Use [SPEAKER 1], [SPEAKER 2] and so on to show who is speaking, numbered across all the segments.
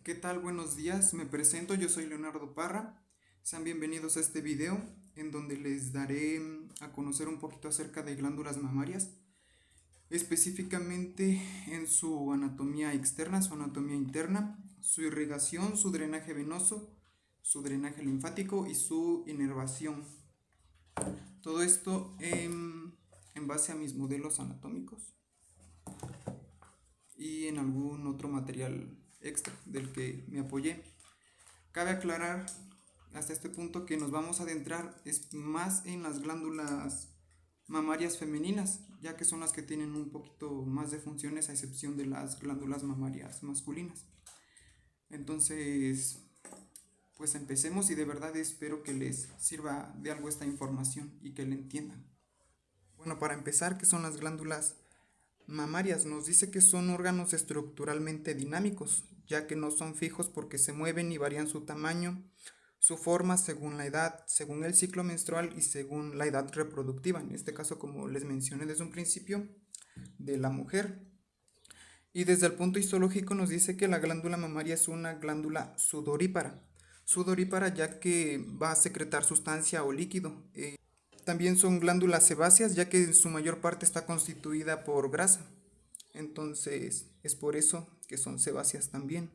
[SPEAKER 1] ¿Qué tal? Buenos días, me presento, yo soy Leonardo Parra. Sean bienvenidos a este video en donde les daré a conocer un poquito acerca de glándulas mamarias, específicamente en su anatomía externa, su anatomía interna, su irrigación, su drenaje venoso, su drenaje linfático y su inervación. Todo esto en base a mis modelos anatómicos y en algún otro material extra del que me apoyé. Cabe aclarar hasta este punto que nos vamos a adentrar es más en las glándulas mamarias femeninas, ya que son las que tienen un poquito más de funciones a excepción de las glándulas mamarias masculinas. Entonces, pues empecemos y de verdad espero que les sirva de algo esta información y que la entiendan. Bueno, para empezar, ¿qué son las glándulas mamarias? Nos dice que son órganos estructuralmente dinámicos, ya que no son fijos porque se mueven y varían su tamaño, su forma según la edad, según el ciclo menstrual y según la edad reproductiva, en este caso como les mencioné desde un principio, de la mujer. Y desde el punto histológico nos dice que la glándula mamaria es una glándula sudorípara. Sudorípara ya que va a secretar sustancia o líquido. También son glándulas sebáceas ya que en su mayor parte está constituida por grasa. Entonces es por eso que son sebáceas también.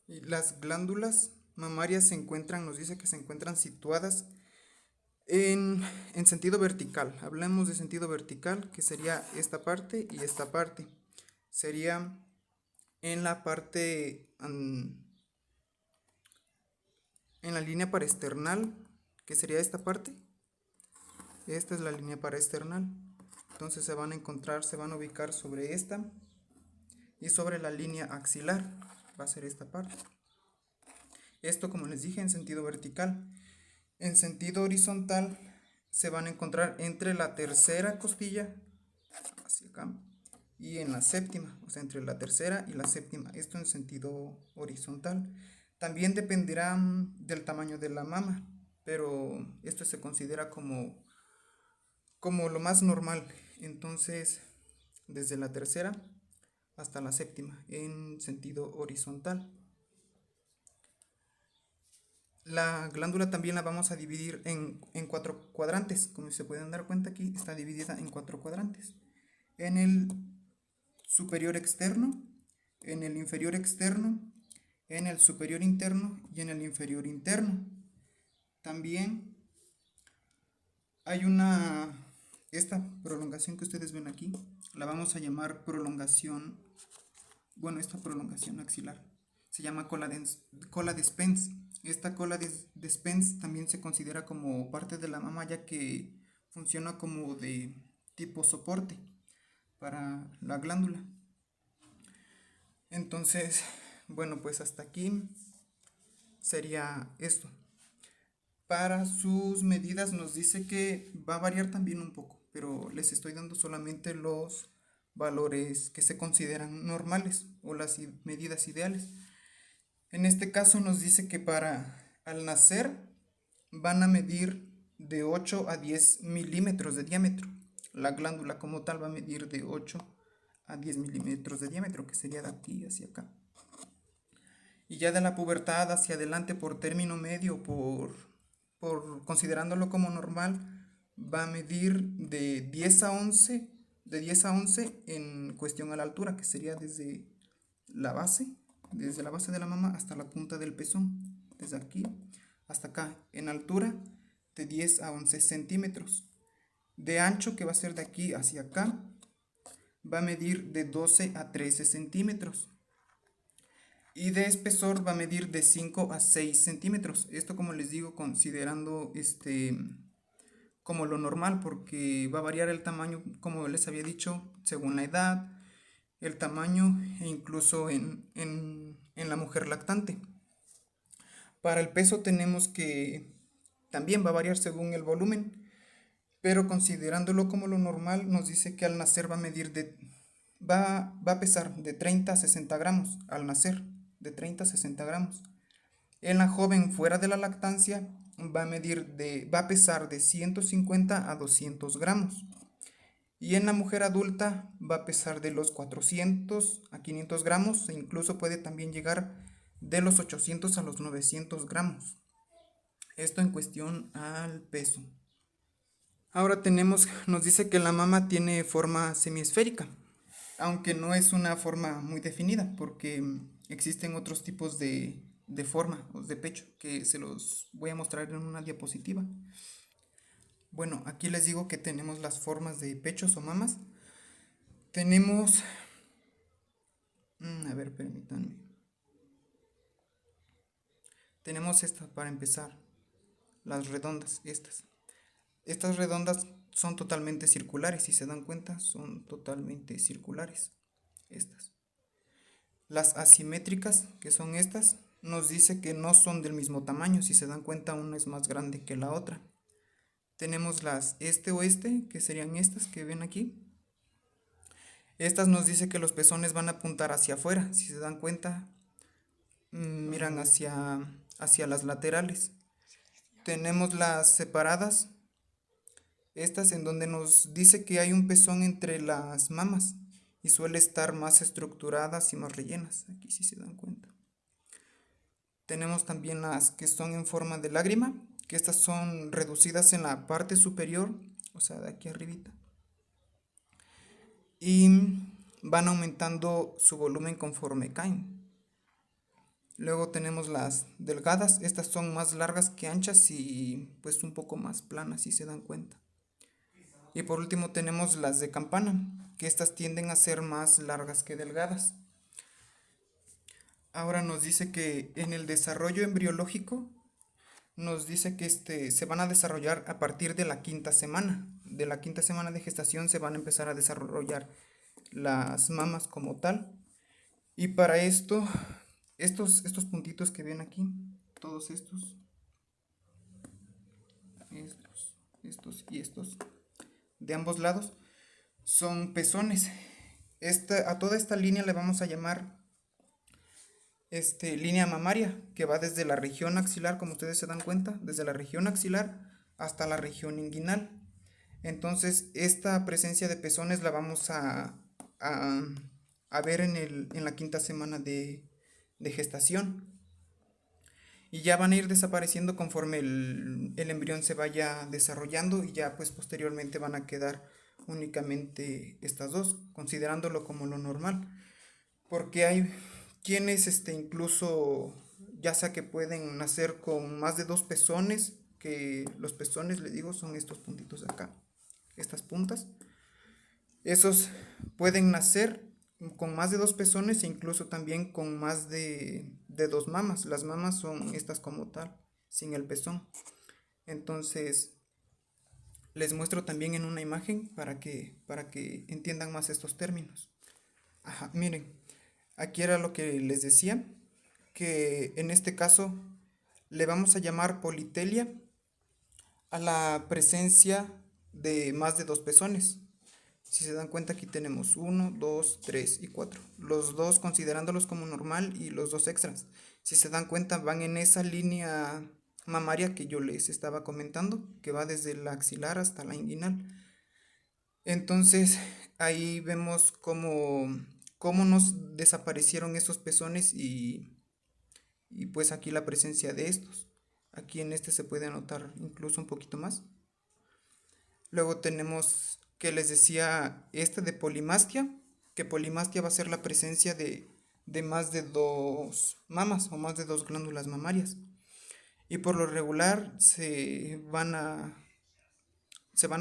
[SPEAKER 1] Y las glándulas mamarias se encuentran, nos dice que se encuentran situadas en sentido vertical. Hablamos de sentido vertical, que sería esta parte y esta parte. Sería en la parte, en la línea paraesternal, que sería esta parte. Esta es la línea paraesternal. Entonces se van a encontrar, se van a ubicar sobre esta y sobre la línea axilar. Va a ser esta parte. Esto, como les dije, en sentido vertical. En sentido horizontal se van a encontrar entre la tercera costilla, hacia acá, y en la séptima, o sea, entre la tercera y la séptima. Esto en sentido horizontal. También dependerá del tamaño de la mama, pero esto se considera como lo más normal. Entonces, desde la tercera hasta la séptima, en sentido horizontal. La glándula también la vamos a dividir en 4 cuadrantes. Como se pueden dar cuenta, aquí está dividida en 4 cuadrantes. En el superior externo, en el inferior externo, en el superior interno y en el inferior interno. También hay esta prolongación que ustedes ven aquí, la vamos a llamar prolongación, bueno, esta prolongación axilar se llama cola de Spence. Esta cola de Spence también se considera como parte de la mama, ya que funciona como de tipo soporte para la glándula. Entonces, bueno, pues hasta aquí sería esto. Para sus medidas nos dice que va a variar también un poco, pero les estoy dando solamente los valores que se consideran normales o las medidas ideales. En este caso nos dice que al nacer van a medir de 8 a 10 milímetros de diámetro. La glándula como tal va a medir de 8 a 10 milímetros de diámetro, que sería de aquí hacia acá. Y ya de la pubertad hacia adelante, por término medio, por considerándolo como normal, va a medir de 10 a 11, en cuestión a la altura, que sería desde la base de la mama hasta la punta del pezón, desde aquí hasta acá, en altura de 10 a 11 centímetros. De ancho, que va a ser de aquí hacia acá, va a medir de 12 a 13 centímetros. Y de espesor va a medir de 5 a 6 centímetros. Esto, como les digo, considerando como lo normal, porque va a variar el tamaño, como les había dicho, según la edad, el tamaño e incluso en la mujer lactante. Para el peso tenemos que también va a variar según el volumen, pero considerándolo como lo normal, nos dice que al nacer va a pesar de 30 a 60 gramos al nacer, de 30 a 60 gramos. En la joven fuera de la lactancia va a pesar de 150 a 200 gramos. Y en la mujer adulta va a pesar de los 400 a 500 gramos e incluso puede también llegar de los 800 a los 900 gramos. Esto en cuestión al peso. Ahora nos dice que la mama tiene forma semiesférica, aunque no es una forma muy definida porque existen otros tipos de forma o de pecho que se los voy a mostrar en una diapositiva. Bueno, aquí les digo que tenemos las formas de pechos o mamas. Tenemos, a ver, permítanme. Tenemos estas para empezar, las redondas, estas. Estas redondas son totalmente circulares, si se dan cuenta, son totalmente circulares, estas. Las asimétricas, que son estas, nos dice que no son del mismo tamaño, si se dan cuenta una es más grande que la otra. Tenemos las este-oeste, que serían estas que ven aquí. Estas nos dice que los pezones van a apuntar hacia afuera, si se dan cuenta, miran hacia las laterales. Tenemos las separadas, estas en donde nos dice que hay un pezón entre las mamas y suele estar más estructuradas y más rellenas, aquí si se dan cuenta. Tenemos también las que son en forma de lágrima, que estas son reducidas en la parte superior, o sea, de aquí arribita. Y van aumentando su volumen conforme caen. Luego tenemos las delgadas, estas son más largas que anchas y pues un poco más planas, si se dan cuenta. Y por último tenemos las de campana, que estas tienden a ser más largas que delgadas. Ahora nos dice que en el desarrollo embriológico nos dice que se van a desarrollar a partir de la quinta semana. De la quinta semana de gestación se van a empezar a desarrollar las mamas como tal. Y para esto, estos puntitos que ven aquí, todos estos y estos, de ambos lados, son pezones. A toda esta línea le vamos a llamar línea mamaria, que va desde la región axilar, como ustedes se dan cuenta, desde la región axilar hasta la región inguinal. Entonces, esta presencia de pezones la vamos a ver en la quinta semana de gestación. Y ya van a ir desapareciendo conforme el embrión se vaya desarrollando y ya pues posteriormente van a quedar únicamente estas dos, considerándolo como lo normal. Porque hay quienes incluso ya sea que pueden nacer con más de 2 pezones, que los pezones, le digo, son estos puntitos de acá, estas puntas. Esos pueden nacer con más de 2 pezones e incluso también con más de 2 mamas. Las mamas son estas como tal, sin el pezón. Entonces, les muestro también en una imagen para que entiendan más estos términos. Ajá, miren, aquí era lo que les decía, que en este caso le vamos a llamar politelia a la presencia de más de 2 pezones. Si se dan cuenta, aquí tenemos 1, 2, 3 y 4. Los dos considerándolos como normal y los dos extras. Si se dan cuenta, van en esa línea mamaria que yo les estaba comentando, que va desde la axilar hasta la inguinal. Entonces, ahí vemos cómo nos desaparecieron esos pezones y pues aquí la presencia de estos. Aquí en este se puede notar incluso un poquito más. Luego tenemos que les decía de polimastia, que polimastia va a ser la presencia de más de 2 mamas o más de 2 glándulas mamarias. Y por lo regular se van a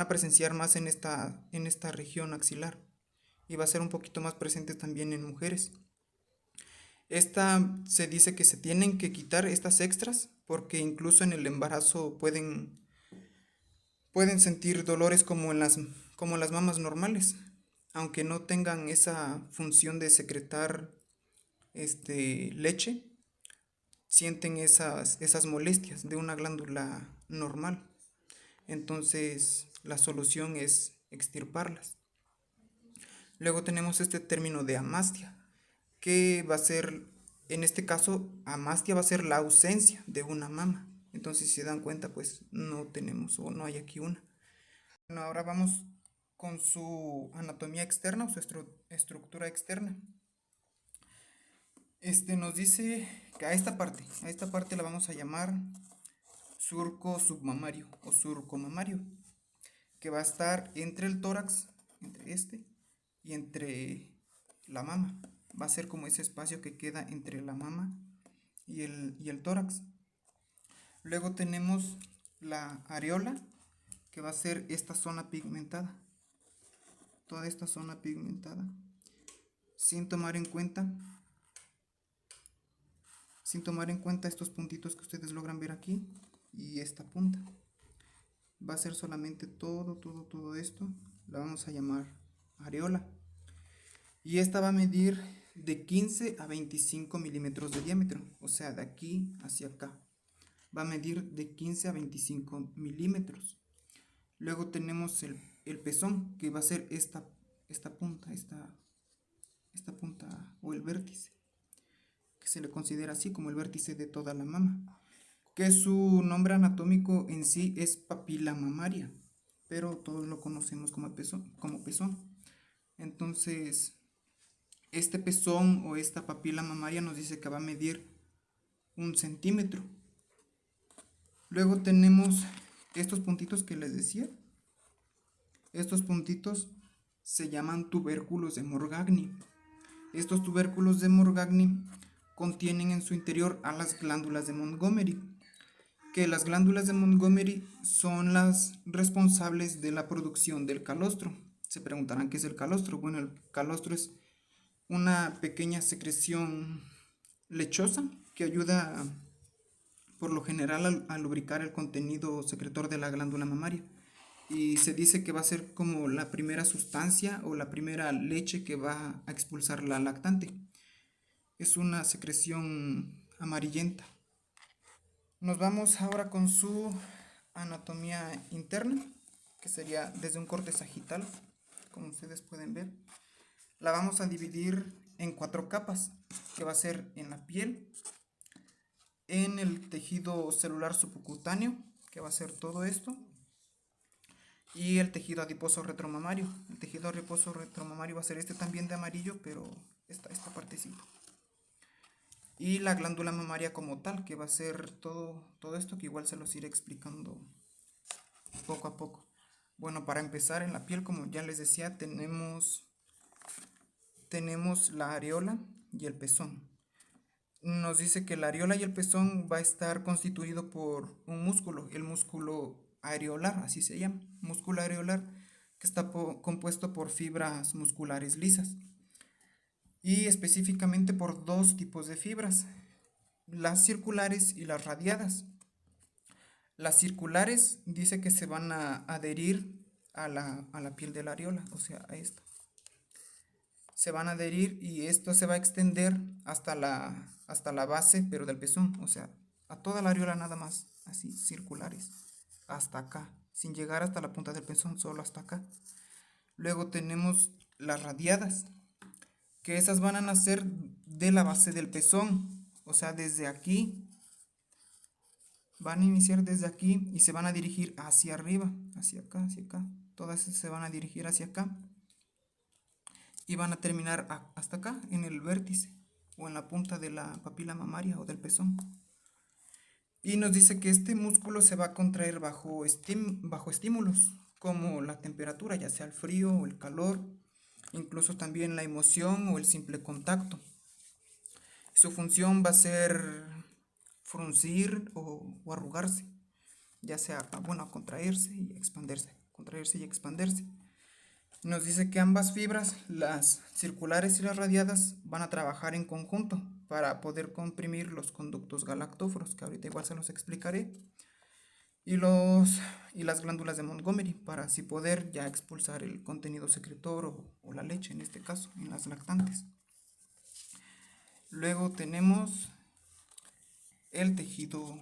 [SPEAKER 1] presenciar más en esta región axilar y va a ser un poquito más presente también en mujeres. Se dice que se tienen que quitar estas extras porque incluso en el embarazo pueden sentir dolores como las mamas normales, aunque no tengan esa función de secretar leche, sienten esas molestias de una glándula normal. Entonces la solución es extirparlas. Luego tenemos este término de amastia, que va a ser, en este caso, amastia va a ser la ausencia de una mama. Entonces, si se dan cuenta, pues no tenemos o no hay aquí una. Bueno, ahora vamos con su anatomía externa o su estructura externa. Nos dice que a esta parte la vamos a llamar surco submamario o surco mamario, que va a estar entre el tórax, entre y entre la mama. Va a ser como ese espacio que queda entre la mama y el tórax. Luego tenemos la areola, que va a ser esta zona pigmentada, toda esta zona pigmentada, sin tomar en cuenta estos puntitos que ustedes logran ver aquí y esta punta. Va a ser solamente todo esto, la vamos a llamar areola. Y esta va a medir de 15 a 25 milímetros de diámetro, o sea, de aquí hacia acá. Va a medir de 15 a 25 milímetros. Luego tenemos el pezón, que va a ser esta punta o el vértice, que se le considera así como el vértice de toda la mama, que su nombre anatómico en sí es papila mamaria, pero todos lo conocemos como pezón. Entonces, este pezón o esta papila mamaria nos dice que va a medir 1 centímetro. Luego tenemos estos puntitos que les decía. Estos puntitos se llaman tubérculos de Morgagni. Estos tubérculos de Morgagni contienen en su interior a las glándulas de Montgomery, que las glándulas de Montgomery son las responsables de la producción del calostro. Se preguntarán qué es el calostro. Bueno, el calostro es una pequeña secreción lechosa que ayuda por lo general a lubricar el contenido secretor de la glándula mamaria. Y se dice que va a ser como la primera sustancia o la primera leche que va a expulsar la lactante. Es una secreción amarillenta. Nos vamos ahora con su anatomía interna, que sería desde un corte sagital, como ustedes pueden ver. La vamos a dividir en 4 capas, que va a ser en la piel, en el tejido celular subcutáneo, que va a ser todo esto, y el tejido adiposo retromamario. El tejido adiposo retromamario va a ser este también de amarillo, pero esta partecita. Y la glándula mamaria como tal, que va a ser todo esto, que igual se los iré explicando poco a poco. Bueno, para empezar, en la piel, como ya les decía, tenemos la areola y el pezón. Nos dice que la areola y el pezón va a estar constituido por un músculo, el músculo areolar, así se llama, músculo areolar, que está compuesto por fibras musculares lisas y específicamente por 2 tipos de fibras, las circulares y las radiadas. Las circulares dice que se van a adherir a la piel de la areola, o sea, a esta. Se van a adherir y esto se va a extender hasta la base, pero del pezón, o sea, a toda la areola nada más, así, circulares, hasta acá, sin llegar hasta la punta del pezón, solo hasta acá. Luego tenemos las radiadas, que esas van a nacer de la base del pezón, o sea, desde aquí, van a iniciar desde aquí y se van a dirigir hacia arriba, hacia acá, todas se van a dirigir hacia acá. Y van a terminar hasta acá, en el vértice o en la punta de la papila mamaria o del pezón. Y nos dice que este músculo se va a contraer bajo estímulos, como la temperatura, ya sea el frío o el calor, incluso también la emoción o el simple contacto. Su función va a ser fruncir o arrugarse, ya sea, bueno, contraerse y expandirse, contraerse y expandirse. Nos dice que ambas fibras, las circulares y las radiadas, van a trabajar en conjunto para poder comprimir los conductos galactóforos, que ahorita igual se los explicaré, y las glándulas de Montgomery, para así poder ya expulsar el contenido secretor o la leche, en este caso, en las lactantes. Luego tenemos el tejido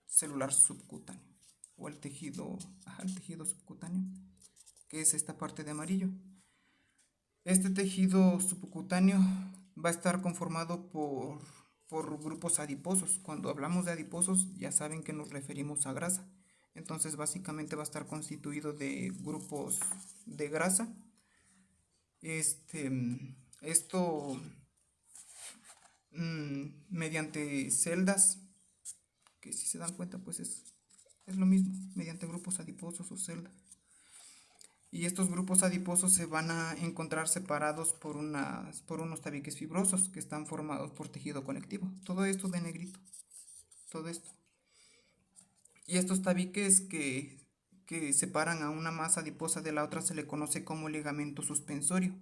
[SPEAKER 1] celular subcutáneo, o el tejido subcutáneo, que es esta parte de amarillo. Este tejido subcutáneo va a estar conformado por grupos adiposos. Cuando hablamos de adiposos, ya saben que nos referimos a grasa. Entonces básicamente va a estar constituido de grupos de grasa. Esto mediante celdas, que si se dan cuenta pues es lo mismo, mediante grupos adiposos o celdas. Y estos grupos adiposos se van a encontrar separados por unos tabiques fibrosos que están formados por tejido conectivo. Todo esto de negrito, todo esto. Y estos tabiques que separan a una masa adiposa de la otra se le conoce como ligamento suspensorio.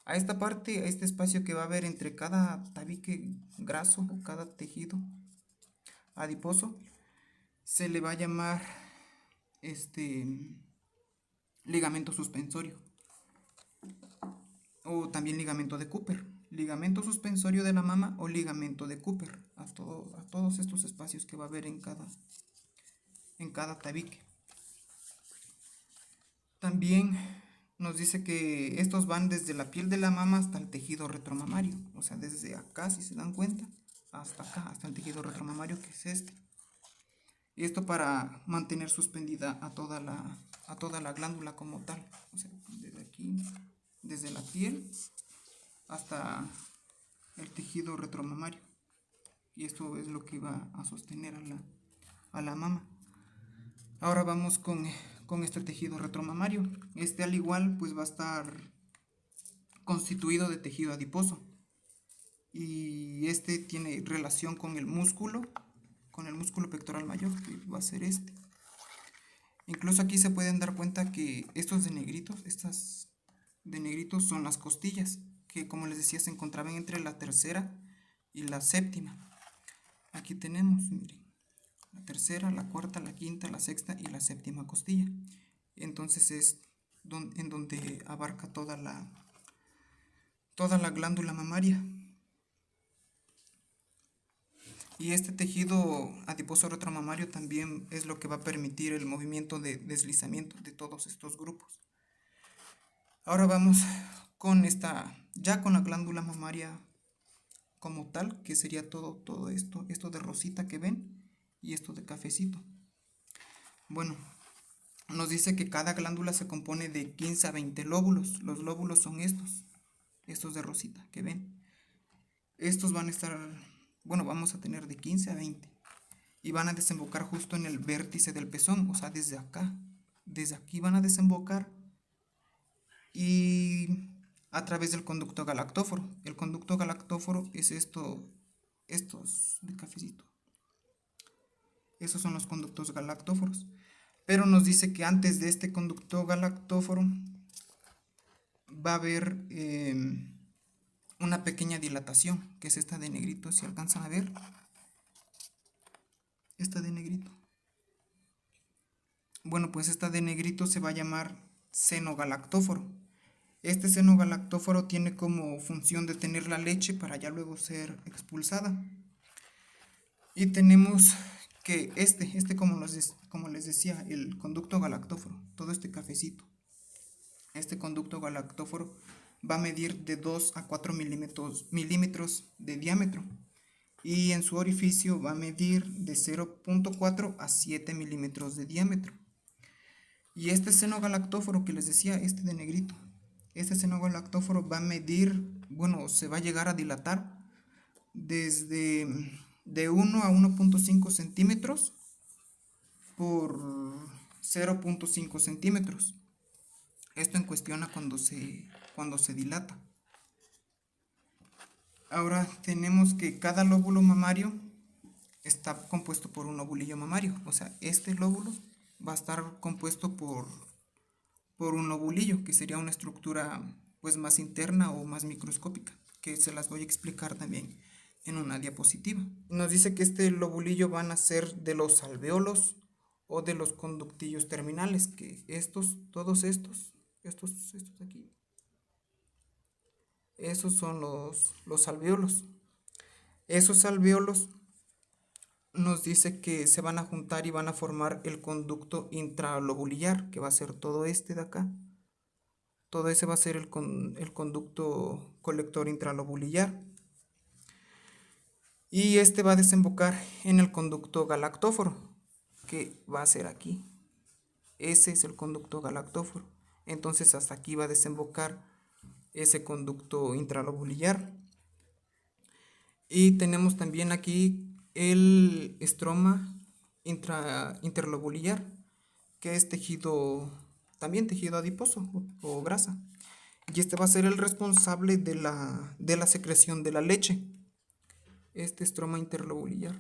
[SPEAKER 1] A esta parte, a este espacio que va a haber entre cada tabique graso o cada tejido adiposo, se le va a llamar ligamento suspensorio o también ligamento de Cooper, ligamento suspensorio de la mama o ligamento de Cooper, a todos estos espacios que va a haber en cada tabique. También nos dice que estos van desde la piel de la mama hasta el tejido retromamario, o sea, desde acá, si se dan cuenta, hasta acá, hasta el tejido retromamario, que es este. Y esto para mantener suspendida a toda la glándula como tal, o sea, desde aquí, desde la piel hasta el tejido retromamario. Y esto es lo que va a sostener a la mama. Ahora vamos con este tejido retromamario. Este al igual pues va a estar constituido de tejido adiposo. Y este tiene relación con el músculo pectoral mayor, que va a ser este. Incluso aquí se pueden dar cuenta que estas de negritos son las costillas, que como les decía se encontraban entre la tercera y la séptima. Aquí tenemos, miren, la tercera, la cuarta, la quinta, la sexta y la séptima costilla. Entonces es en donde abarca toda la glándula mamaria. Y este tejido adiposo retromamario también es lo que va a permitir el movimiento de deslizamiento de todos estos grupos. Ahora vamos con ya con la glándula mamaria como tal, que sería todo esto de rosita que ven y esto de cafecito. Bueno, nos dice que cada glándula se compone de 15 a 20 lóbulos. Los lóbulos son estos de rosita que ven. Estos van a estar, bueno, vamos a tener de 15 a 20 y van a desembocar justo en el vértice del pezón, o sea, desde acá, desde aquí van a desembocar y a través del conducto galactóforo. El conducto galactóforo es estos de cafecito. Esos son los conductos galactóforos. Pero nos dice que antes de este conducto galactóforo va a haber una pequeña dilatación, que es esta de negrito, si alcanzan a ver. Esta de negrito. Bueno, pues esta de negrito se va a llamar seno galactóforo. Este seno galactóforo tiene como función detener la leche para ya luego ser expulsada. Y tenemos que como les decía, el conducto galactóforo, todo este cafecito, este conducto galactóforo va a medir de 2 a 4 milímetros de diámetro y en su orificio va a medir de 0.4 a 7 milímetros de diámetro. Y este seno galactóforo que les decía, este de negrito, este seno galactóforo va a medir, bueno, se va a llegar a dilatar desde de 1 a 1.5 centímetros por 0.5 centímetros. Esto en cuestión a cuando se dilata. Ahora tenemos que cada lóbulo mamario está compuesto por un lobulillo mamario. O sea, este lóbulo va a estar compuesto por un lobulillo, que sería una estructura pues más interna o más microscópica, que se las voy a explicar también en una diapositiva. Nos dice que este lobulillo van a ser de los alvéolos o de los conductillos terminales, que todos estos aquí, esos son los alvéolos. Esos alvéolos nos dice que se van a juntar y van a formar el conducto intralobulillar, que va a ser todo este de acá. Todo ese va a ser el conducto colector intralobulillar. Y este va a desembocar en el conducto galactóforo, que va a ser aquí. Ese es el conducto galactóforo. Entonces hasta aquí va a desembocar ese conducto intralobular. Y tenemos también aquí el estroma interlobular, que es tejido, también tejido adiposo o grasa. Y este va a ser el responsable de la secreción de la leche. Este estroma interlobular.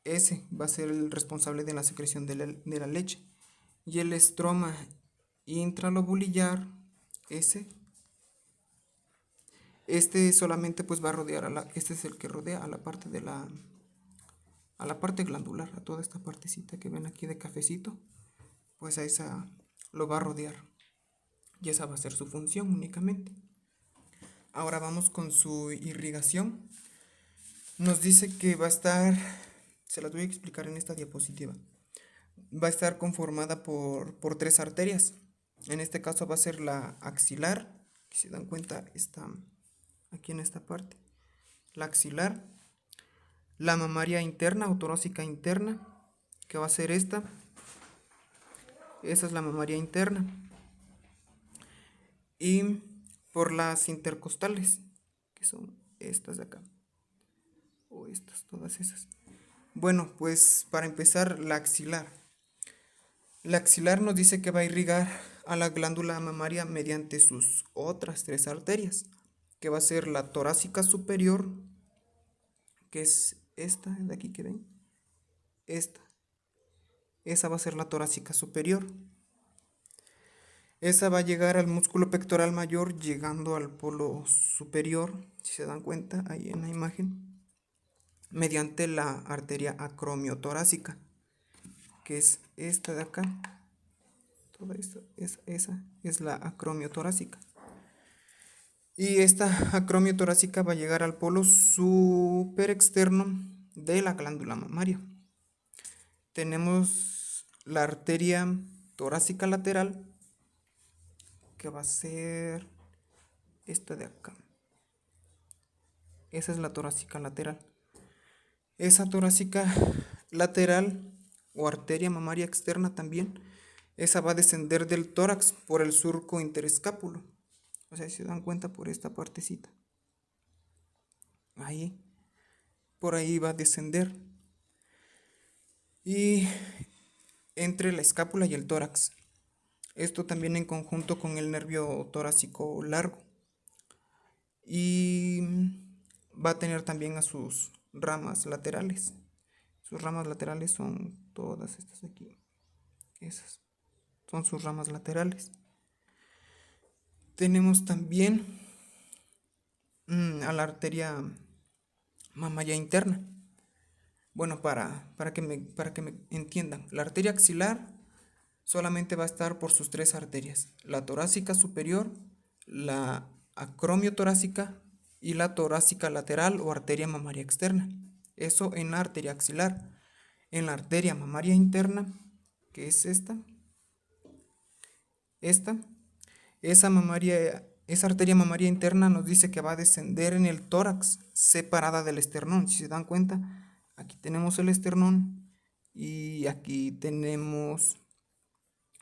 [SPEAKER 1] Ese va a ser el responsable de la secreción de la leche. Y el estroma intralobular, este solamente pues va a rodear este es el que rodea a la parte a la parte glandular, a toda esta partecita que ven aquí de cafecito, pues a esa lo va a rodear. Y esa va a ser su función únicamente. Ahora vamos con su irrigación. Nos dice que va a estar, se las voy a explicar en esta diapositiva. Va a estar conformada por 3 arterias. En este caso va a ser la axilar, que si dan cuenta está aquí en esta parte. La axilar, la mamaria interna o torácica interna, que va a ser esta. Esa es la mamaria interna. Y por las intercostales, que son estas de acá. O estas, todas esas. Bueno, pues para empezar, la axilar. La axilar nos dice que va a irrigar a la glándula mamaria mediante sus otras 3 arterias, que va a ser la torácica superior, que es esta de aquí que ven, esa va a ser la torácica superior. Esa va a llegar al músculo pectoral mayor, llegando al polo superior, si se dan cuenta ahí en la imagen, mediante la arteria acromiotorácica, que es esta de acá. Toda esa es la acromiotorácica. Y esta acromiotorácica va a llegar al polo superexterno de la glándula mamaria. Tenemos la arteria torácica lateral, que va a ser esta de acá. Esa es la torácica lateral. Esa torácica lateral o arteria mamaria externa también, esa va a descender del tórax por el surco interescápulo. O sea, si se dan cuenta por esta partecita. Ahí. Por ahí va a descender. Y entre la escápula y el tórax. Esto también en conjunto con el nervio torácico largo. Y va a tener también a sus ramas laterales. Sus ramas laterales son todas estas de aquí. Esas son sus ramas laterales. Tenemos también a la arteria mamaria interna. Bueno, para que me entiendan, la arteria axilar solamente va a estar por sus 3 arterias: la torácica superior, la acromiotorácica y la torácica lateral o arteria mamaria externa. Eso en la arteria axilar. En la arteria mamaria interna, que es esa arteria mamaria interna nos dice que va a descender en el tórax, separada del esternón. Si se dan cuenta, aquí tenemos el esternón y aquí tenemos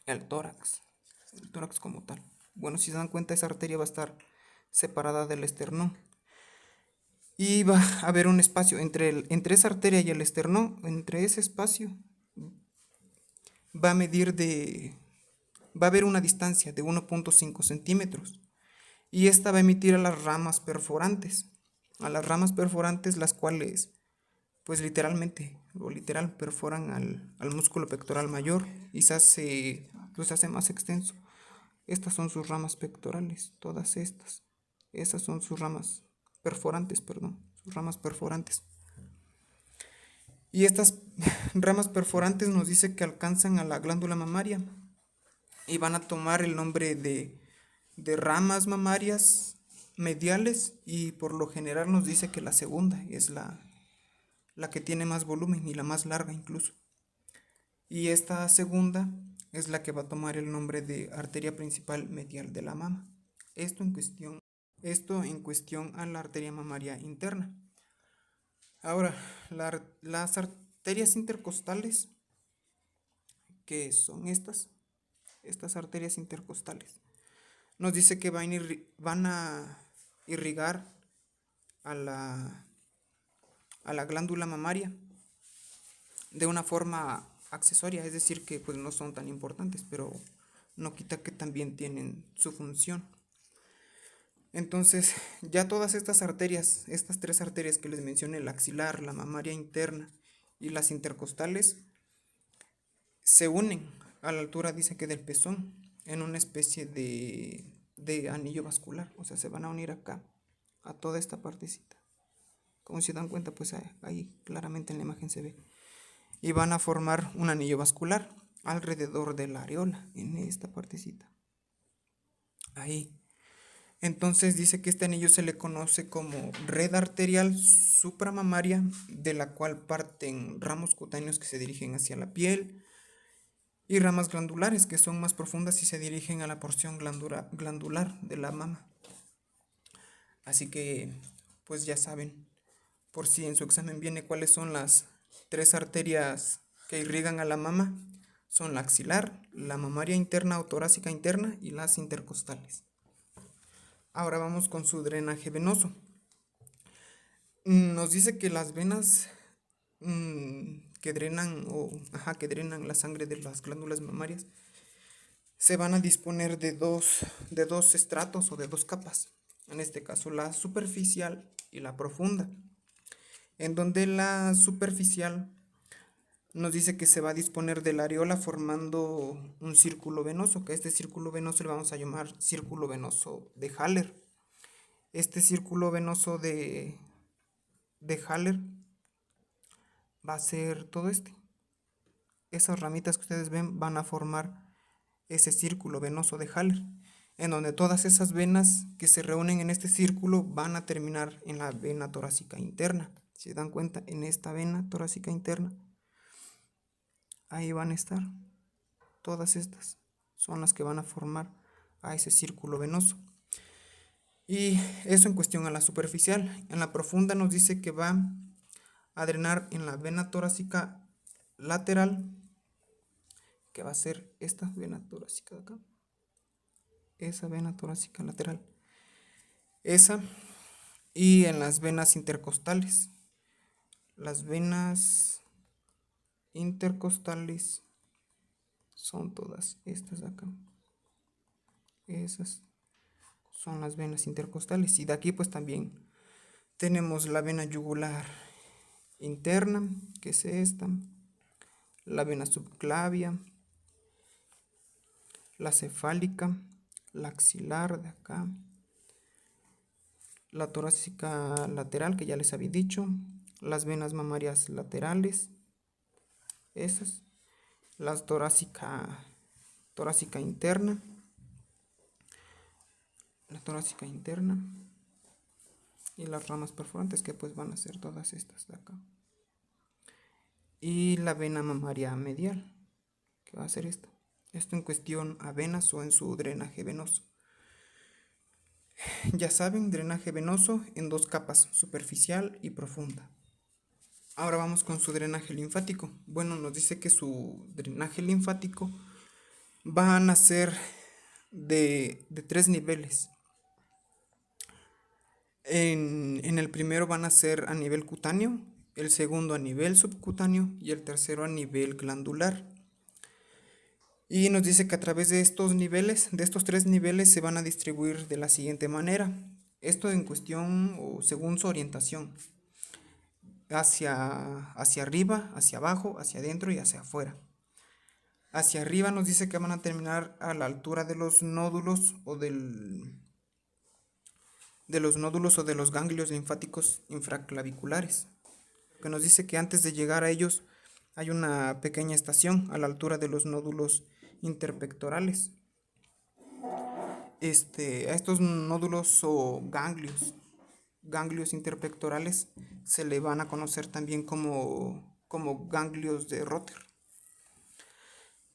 [SPEAKER 1] el tórax como tal. Bueno, si se dan cuenta, esa arteria va a estar separada del esternón. Y va a haber un espacio entre esa arteria y el esternón. Entre ese espacio va a haber una distancia de 1.5 centímetros. Y esta va a emitir a las ramas perforantes. A las ramas perforantes, las cuales, pues literal, perforan al músculo pectoral mayor y se hace más extenso. Estas son sus ramas pectorales, todas estas. Esas son sus ramas perforantes, Y estas ramas perforantes nos dice que alcanzan a la glándula mamaria y van a tomar el nombre de ramas mamarias mediales, y por lo general nos dice que la segunda es la que tiene más volumen y la más larga incluso. Y esta segunda es la que va a tomar el nombre de arteria principal medial de la mama. Esto en cuestión a la arteria mamaria interna. Ahora, las arterias intercostales que son estas arterias intercostales. Nos dice que van a irrigar a la glándula mamaria de una forma accesoria, es decir, que pues no son tan importantes, pero no quita que también tienen su función. Entonces, ya todas estas arterias, estas tres arterias que les mencioné, la axilar, la mamaria interna y las intercostales, se unen a la altura, dice que del pezón, en una especie de anillo vascular. O sea, se van a unir acá, a toda esta partecita. Como se dan cuenta, pues ahí claramente en la imagen se ve. Y van a formar un anillo vascular alrededor de la areola, en esta partecita. Ahí. Entonces dice que este anillo se le conoce como red arterial supramamaria, de la cual parten ramos cutáneos que se dirigen hacia la piel y ramas glandulares que son más profundas y se dirigen a la porción glandular de la mama. Así que, pues ya saben, por si en su examen viene cuáles son las tres arterias que irrigan a la mama, son la axilar, la mamaria interna o torácica interna y las intercostales. Ahora vamos con su drenaje venoso. Nos dice que las venas que drenan la sangre de las glándulas mamarias se van a disponer de dos estratos o de dos capas. En este caso la superficial y la profunda. En donde la superficial nos dice que se va a disponer de la areola formando un círculo venoso, que a este círculo venoso le vamos a llamar círculo venoso de Haller. Este círculo venoso de Haller va a ser todo este. Esas ramitas que ustedes ven van a formar ese círculo venoso de Haller, en donde todas esas venas que se reúnen en este círculo van a terminar en la vena torácica interna. Si se dan cuenta, en esta vena torácica interna, ahí van a estar. Todas estas son las que van a formar a ese círculo venoso. Y eso en cuestión a la superficial. En la profunda nos dice que va a drenar en la vena torácica lateral, que va a ser esta vena torácica de acá, esa vena torácica lateral, esa, y en las venas intercostales. Las venas intercostales son todas estas de acá. Esas son las venas intercostales. Y de aquí pues también tenemos la vena yugular interna, que es esta, la vena subclavia, la cefálica, la axilar de acá, la torácica lateral, que ya les había dicho, las venas mamarias laterales, esas, las torácica interna, la torácica interna y las ramas perforantes, que pues van a ser todas estas de acá, y la vena mamaria medial, que va a ser esta. Esto en cuestión a venas o en su drenaje venoso. Ya saben, drenaje venoso en dos capas, superficial y profunda. Ahora vamos con su drenaje linfático. Bueno, nos dice que su drenaje linfático van a ser de tres niveles. En el primero van a ser a nivel cutáneo, el segundo a nivel subcutáneo y el tercero a nivel glandular. Y nos dice que a través de estos niveles, de estos tres niveles, se van a distribuir de la siguiente manera. Esto en cuestión o según su orientación. Hacia arriba, hacia abajo, hacia adentro y hacia afuera. Hacia arriba nos dice que van a terminar a la altura de los nódulos o de los ganglios linfáticos infraclaviculares. Que nos dice que antes de llegar a ellos hay una pequeña estación a la altura de los nódulos interpectorales. A estos nódulos o ganglios interpectorales, se le van a conocer también como ganglios de Rotter,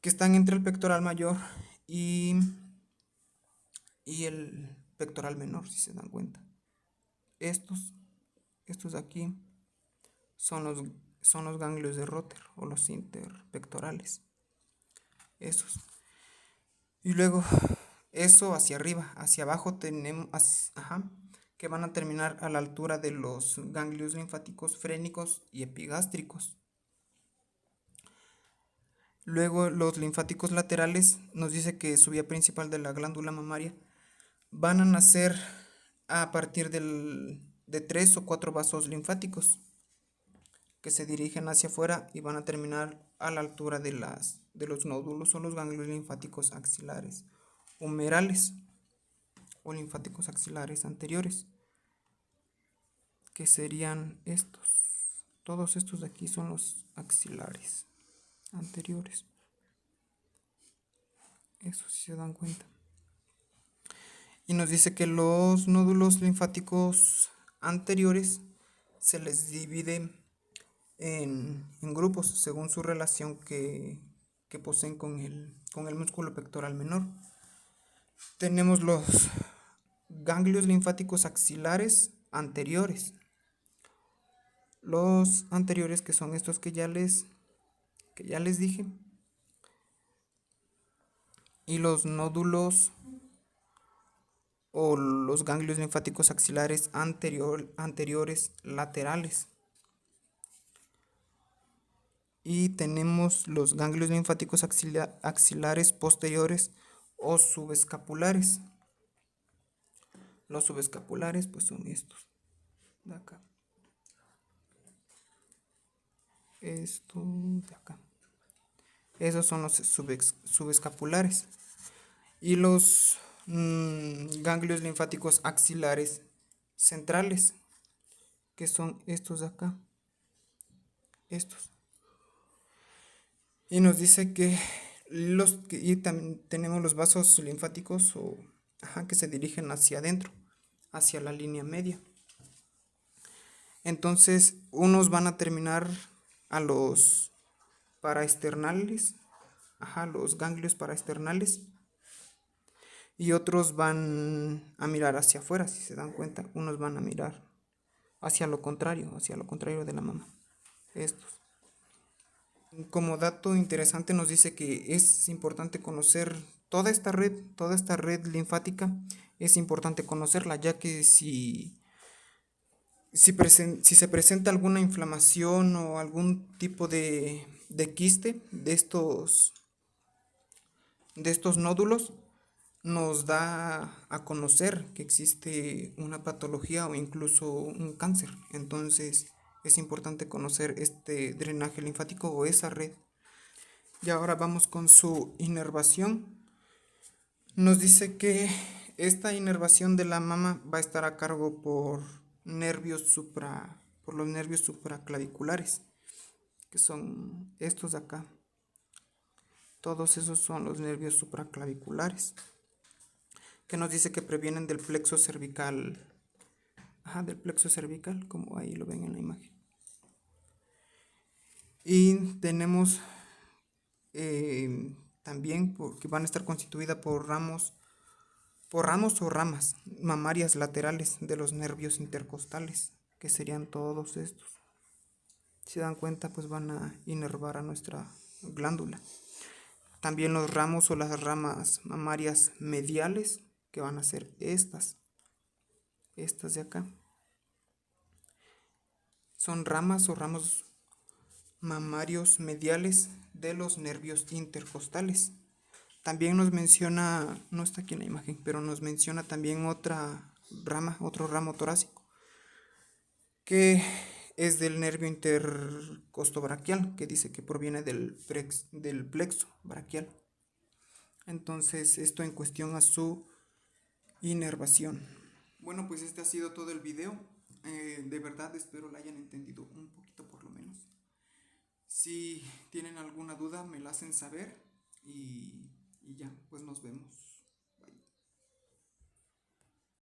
[SPEAKER 1] que están entre el pectoral mayor y el pectoral menor, si se dan cuenta. Estos de aquí son los ganglios de Rotter o los interpectorales. esos. Y luego eso hacia arriba, hacia abajo tenemos, que van a terminar a la altura de los ganglios linfáticos frénicos y epigástricos. Luego los linfáticos laterales nos dice que su vía principal de la glándula mamaria van a nacer a partir de 3 o 4 vasos linfáticos que se dirigen hacia afuera y van a terminar a la altura de los nódulos o los ganglios linfáticos axilares humerales o linfáticos axilares anteriores, que serían estos. Todos estos de aquí son los axilares anteriores. Eso si se dan cuenta. Y nos dice que los nódulos linfáticos anteriores se les divide en grupos según su relación que poseen con el músculo pectoral menor. Tenemos los ganglios linfáticos axilares anteriores. Los anteriores, que son estos que ya les dije. Y los nódulos o los ganglios linfáticos axilares anteriores laterales. Y tenemos los ganglios linfáticos axilares posteriores o subescapulares. Los subescapulares pues son estos de acá. Esto de acá. Esos son los subescapulares. Y los ganglios linfáticos axilares centrales, que son estos de acá. Estos. Y nos dice que y también tenemos los vasos linfáticos que se dirigen hacia adentro, hacia la línea media. Entonces, unos van a terminar a los paraesternales, los ganglios paraesternales, y otros van a mirar hacia afuera, si se dan cuenta. Unos van a mirar hacia lo contrario de la mama. Estos. Como dato interesante nos dice que es importante conocer toda esta red linfática, es importante conocerla, ya que si se presenta alguna inflamación o algún tipo de quiste de estos nódulos, nos da a conocer que existe una patología o incluso un cáncer. Entonces es importante conocer este drenaje linfático o esa red. Y ahora vamos con su inervación. Nos dice que esta inervación de la mama va a estar a cargo por los nervios supraclaviculares, que son estos de acá. Todos esos son los nervios supraclaviculares, que nos dice que previenen del plexo cervical. Del plexo cervical, como ahí lo ven en la imagen. Y tenemos también que van a estar constituidas por ramos o ramas mamarias laterales de los nervios intercostales, que serían todos estos. Si se dan cuenta, pues van a inervar a nuestra glándula. También los ramos o las ramas mamarias mediales, que van a ser estas de acá. Son ramas o ramos mamarios mediales de los nervios intercostales. También nos menciona, no está aquí en la imagen, pero nos menciona también otro ramo torácico, que es del nervio intercostobraquial, que dice que proviene del plexo braquial. Entonces, esto en cuestión a su inervación. Bueno, pues este ha sido todo el video. De verdad espero lo hayan entendido un poquito por lo menos. Si tienen alguna duda me la hacen saber y ya, pues nos vemos.